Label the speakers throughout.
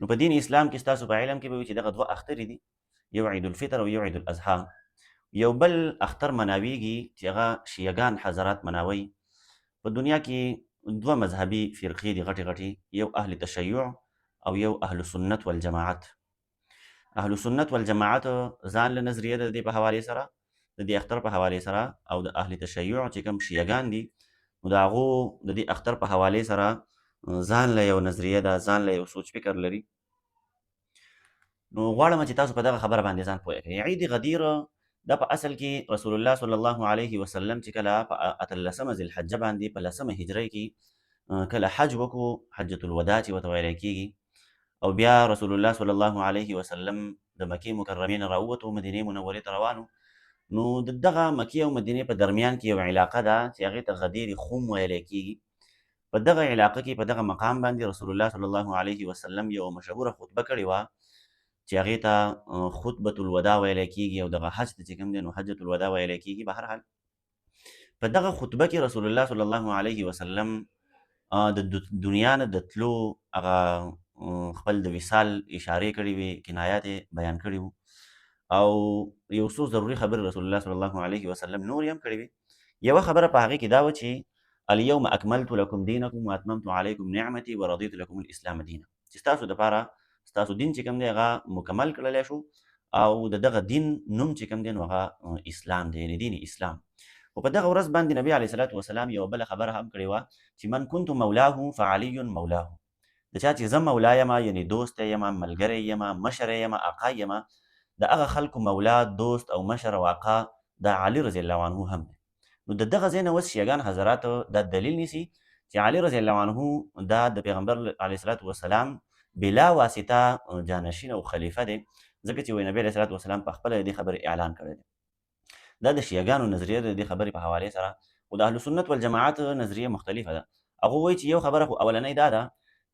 Speaker 1: نو په دین اسلام کې ستاسو په علم کې به وي چې دغه دوه اخترې دي، یو عید الفطر او یو عید الاضحی. یو بل اختر مناویږي چې هغه شیعګان حضرات مناوي. په دنیا کې دوه مذهبي فرقې دي غټې غټې، یو اهل تشیع او یو اهل سنت والجماعت. اهل سنت والجماعت ځان له نظریه د دې په حوالې سره، د دې اختر په حوالې سره، او د اهل تشیع چې کوم شیعګان دي نو د هغو د دې اختر په حوالې سره ځان له یو نظریه ده، ځان له یو سوچ فکر لري. نو غواړم چې تاسو په دغه خبره باندې ځان پوه کړئ. عید غدیر دا په اصل کې رسول الله صلی الله علیه وسلم چې کله په 18 ذوالحجه باندې په 10 هجري کې کله حج وکړو، حجة الوداع چې ورته ویلی کېږي، او بیا رسول الله صلی الله علیه وسلم د مکې مکرمې نه راووتو، مدینې منورې ته روانو. نو د دغه مکې او مدینې په درمیان کې یو علاقه ده چې هغې ته غدیر خوم ویلی کېږي. په دغه علاقه کې په دغه مقام باندې رسول الله صلی الله علیه وسلم یو مشهوره خطبه کړې وه چې هغې ته خطبة الوداع ویلی کېږي، او دغه حج ته چې کوم دی نو حجة الوداع ویلی کېږي. به هر حال په دغه خطبه کې رسول الله صلی الله علیه وسلم د دنیا نه د تلو هغه خپل د وصال اشارې کړې وې، کنایات بیان کړي وو، او یو څو ضروري خبرې رسول الله صلی الله علیه وسلم نور یې هم کړې وې. یوه خبره په هغې کې دا وه چې الیوم اکملت لکم دینکم واتممت علیکم نعمتي ورضیت لکم الاسلام دینا، چې ستاسو دپاره ستاسو دین چې کوم دی هغه مکمل کړلی شو، او د دغه دین نوم چې کوم دی نو هغه اسلام دی، یعنې دین اسلام. او په دغه ورځ باندې نبی علیه صلات وسلام یوه بله خبره هم کړې وه چې من کنت مولاه فعلی مولاه، د چا چې زه مولا یمه، یعنې دوست یمه، ملګری یمه، مشر یمه، آقا یمه، د هغه خلکو مولا، دوست او مشر او آقا دا علي رضی الله عنه هم دی. نو د دغه ځای نه اوس شیعګان حضرات دا دلیل نیسي چې علي رضی الله عنه دا د پیغمبر علیه صلات وسلام بلا واسطه جانشین او خلیفه دی، ځکه چې وایي نبی علیه صلات وسلام په خپله د دې خبرې اعلان کړی دی. دا د شیعګانو نظریه د دې خبرې په حوالې سره. خو د اهل سنت والجماعت نظریه مختلفه ده. هغه وایي چې یو خبره خو اولنۍ دا ده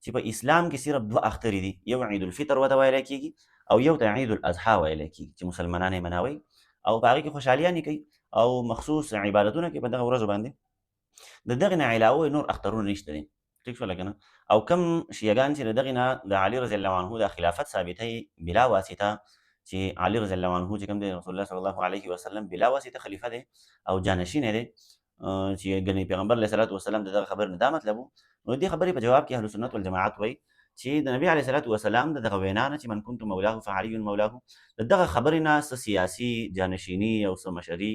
Speaker 1: چې په اسلام کې صرف دوه اخترې دي، یو عید الفطر ورته ویلی کېږي او یو ته عید الاضحی ویلی کېږي چې مسلمانان یې مناوي او په هغې کې خوشحالیانې کوي او مخصوص عبادتونه کوي په دغه ورځو باندې. د دغې نه علاوه نور اخترونه نشته دي، ټیک شوله که نه؟ او کم شیعګان چې د دغې نه د علي رضی الله عنه د خلافت ثابتوي بلا واسطه، چې علي رضی الله عنه چې کوم دی رسول الله صلی الله علیه وسلم بلا واسطه خلیفه دی او جانشین دی، چې ګنې پیغمبر علیه صلات وسلام د دغه خبر نه دا مطلب و. نو دې خبرې په جواب کې اهل سنت والجماعت وایي چې د نبي علیه صلات وسلام د دغه وینا نه چې من کنت مولاه فعلی مولاه، د دغه خبرې نه څه سیاسي جانشیني او څه مشري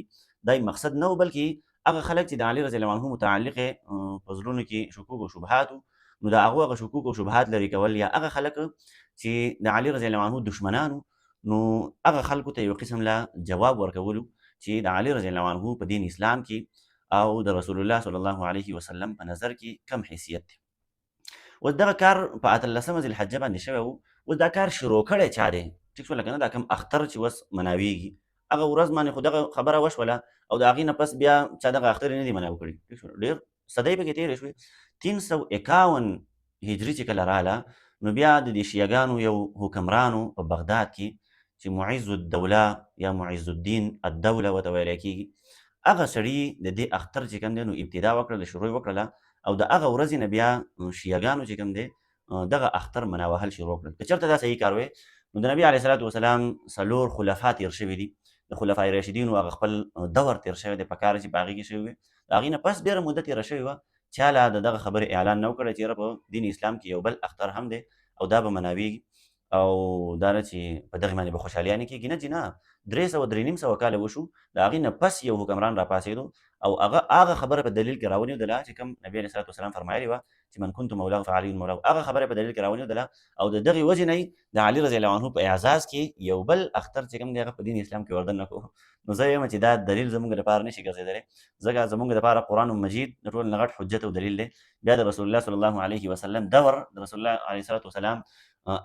Speaker 1: دا مقصد نه و، بلکې هغه خلک چې د علي رضی الله عنه متعلق په زړونو کې شکوک او شبهات، نو د هغو هغه شکوک او شبهات لرې کول، یا هغه خلک چې د علي رضی الله عنه دشمنانو، نو هغه خلکو ته یو قسم له جواب ورکولو چې د علي رضی الله عنه په دین اسلام کې او د رسول الله صلی الله علیه وسلم په نظر کې کم حیثیت دی. اوس دغه کار په 18 ذوالحجه باندې شوی و. اوس دا کار شروع کړی چا دی؟ ټیک شوله که نه؟ دا کوم اختر چې اوس مناویږي هغه ورځ باندې خو دغه خبره وشوله، او د هغې نه پس بیا چا دغه اختر نه دي مناو کړي. ټیک شوله؟ ډېر صدۍ پکې تېرې شوې. 351 هجري چې کله راله، نو بیا د دې شیعګانو یو حکمرانو په بغداد کې چې معز الدوله یا معز الدین الدوله ورته ویلی کېږي، هغه سړي د دې اختر چې کوم دی نو ابتدا وکړله، شروع وکړله، او د هغه ورځې نه بیا شیعګانو چې کوم دی دغه اختر مناوهل شروع کړل. که چېرته دا صحیح کار وی نو د نبي علیه صلات وسلام 4 خلفا تېر شوي دي، د خلفای راشدینو هغه خپل دور تېر شوی دی، په کار چې په هغې کې شوي وي، د هغې نه پس ډېره موده تېره شوې وه، چا لا د دغه خبرې اعلان نه و کړی چې یاره په دین اسلام کې یو بل اختر هم دی او دا به مناویږي، او دا نه چې په دغې باندې به خوشحالیانې کېږي. نه چې نه، 300 کاله وشو، د هغې نه پس یو حکمران راپاڅېدو او هغه خبره په دلیل کې راونیودله چې کوم نبي علیه صلات وسلام فرمایلې وه چې من کنت مولاه فعلی مولاه، هغه خبره په دلیل کې راونیودله، او د دغې وجې نه د علي رضی الله عنه په اعزاز کې یو بل اختر چې کوم دی هغه په دین اسلام کې وردن نه کړو. نو زه وایم چې دا دلیل زموږ لپاره نشي ګرځېدلی، ځکه زموږ لپاره قرآن مجید د ټولو نه غټ حجت او دلیل دی. بیا د رسول الله صلی الله علیه وسلم دور، د رسول الله علیه صلات وسلام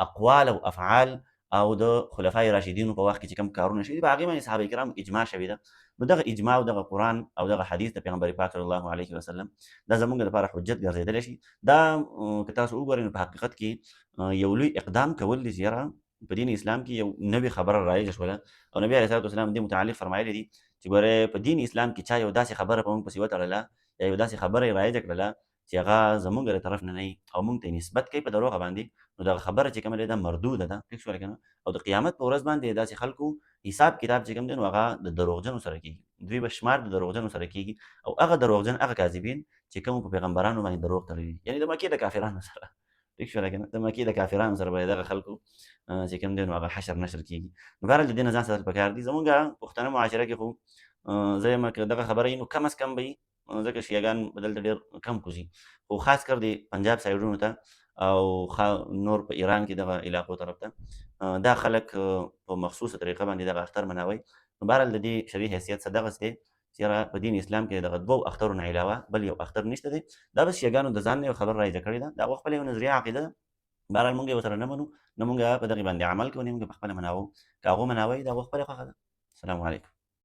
Speaker 1: اقوال او افعال او د خلفای راشدینو په وخت کې چې کوم کارونه شوي دي په هغې باندې صحابه کرام اجماع شوې ده. نو دغه اجماع او دغه قرآن او دغه حدیث د پیغمبر پاک صلی الله علیه وسلم دا زموږ لپاره حجت ګرځېدلی شي. دا که تاسو وګورئ نو په حقیقت کې یو لوی اقدام کول دي چې یاره په دین اسلام کې یو نوې خبره رایجه شوله، او نبي علیه صلات وسلام دې متعلق فرمایلی دي چې ګورئ په دین اسلام کې چا یو داسې خبره په موږ پسې وتړله یا یو داسې خبره یې رایجه کړله چې هغه زمونږ له طرف نه نه او مونږ ته نسبت کوي په دروغ باندې، نو دغه خبره چې کومه ده مردوده ده. ټیک شول کنه. او د قیامت په ورځ باندې داسې خلکو حساب کتاب چې کوم دی نو هغه د دروغجنو سره کیږي، دوی به شمار د دروغجنو سره کیږي، او هغه دروغجن هغه کاذبین چې کوم په پیغمبرانو باندې دروغ تړلي، یعنی د مکې د کافرانو سره. ټیک شول کنه. د مکې د کافرانو سره به دغه خلکو چې کوم دی نو هغه حشر نشر کیږي. نو بهرحال د دې نه ځان ساتل پکار دي. زمونږ پښتنه معاشره کې خو زه یم که دغه خبره نو کم از کم به ځکه شیعهګان به دلته ډېر کم کوځي، خو خاص کر د پنجاب سایډونو ته او نور په ایران کې دغه علاقو طرف ته دا خلک په مخصوصه طریقه باندې دغه اختر مناوي. نو بهرحال د دې شرعي حیثیت څه دغسې دی چې په دین اسلام کې دغه دوو اخترو نه علاوه بل یو اختر نشته دی. دا بس شیعهګانو د ځان نه یو خبر رایجه کړې ده، د هغوی خپله یو نظریه عقیده ده. بهرحال مونږ یې ورسره نه منو، نه مونږ په دغې باندې عمل کوو، نه مونږ په خپله مناوو. که هغوی مناوئ د هغوی خپله خوښه ده. السلام علیکم.